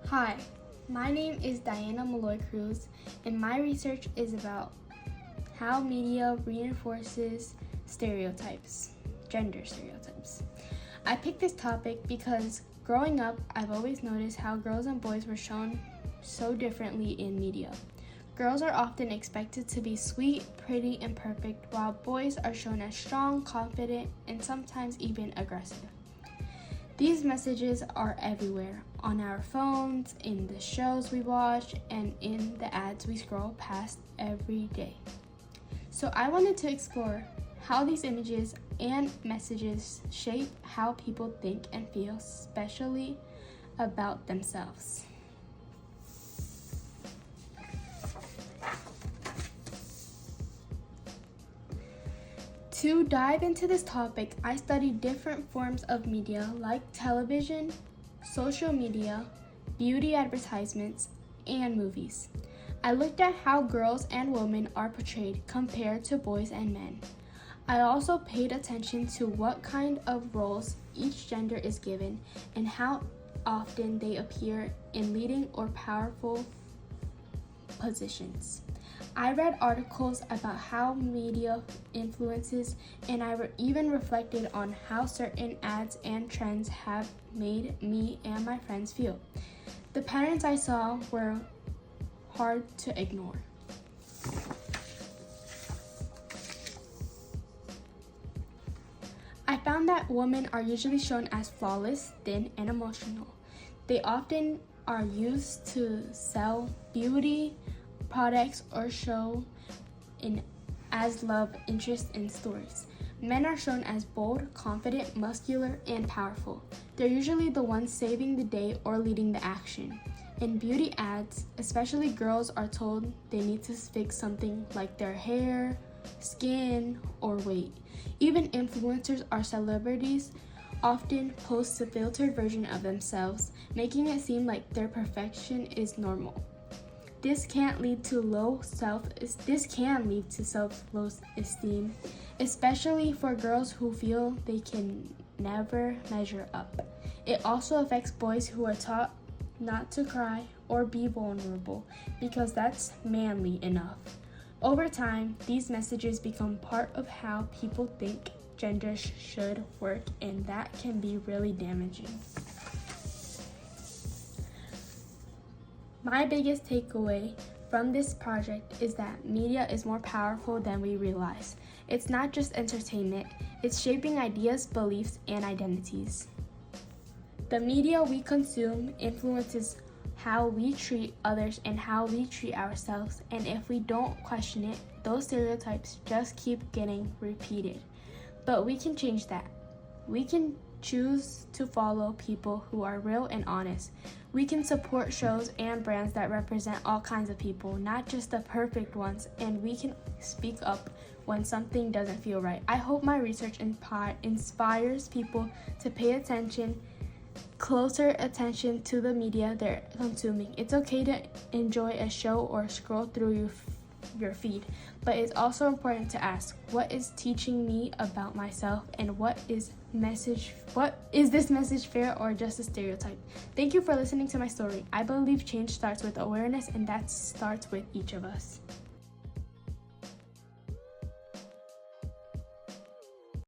Hi, my name is Diana Malloy Cruz, and my research is about how media reinforces stereotypes, gender stereotypes. I picked this topic because growing up, I've always noticed how girls and boys were shown so differently in media. Girls are often expected to be sweet, pretty, and perfect, while boys are shown as strong, confident, and sometimes even aggressive. These messages are everywhere, on our phones, in the shows we watch, and in the ads we scroll past every day. So I wanted to explore how these images and messages shape how people think and feel, especially about themselves. To dive into this topic, I studied different forms of media like television, social media, beauty advertisements, and movies. I looked at how girls and women are portrayed compared to boys and men. I also paid attention to what kind of roles each gender is given and how often they appear in leading or powerful positions. I read articles about how media influences, and I even reflected on how certain ads and trends have made me and my friends feel. The patterns I saw were hard to ignore. I found that women are usually shown as flawless, thin, and emotional. They often are used to sell beauty products or show as love interest in stories. Men are shown as bold, confident, muscular, and powerful. They're usually the ones saving the day or leading the action. In beauty ads, especially girls are told they need to fix something like their hair, skin, or weight. Even influencers or celebrities often post a filtered version of themselves, making it seem like their perfection is normal. This can lead to self-low esteem, especially for girls who feel they can never measure up. It also affects boys who are taught not to cry or be vulnerable because that's manly enough. Over time, these messages become part of how people think gender should work, and that can be really damaging. My biggest takeaway from this project is that media is more powerful than we realize. It's not just entertainment, it's shaping ideas, beliefs, and identities. The media we consume influences how we treat others and how we treat ourselves, and if we don't question it, those stereotypes just keep getting repeated. But we can change that. We can choose to follow people who are real and honest. We can support shows and brands that represent all kinds of people, not just the perfect ones, and we can speak up when something doesn't feel right. I hope my research inspires people to pay closer attention to the media they're consuming. It's okay to enjoy a show or scroll through your feed, but it's also important to ask, what is teaching me about myself, and what is this message fair or just a stereotype? Thank you for listening to my story. I believe change starts with awareness, and that starts with each of us.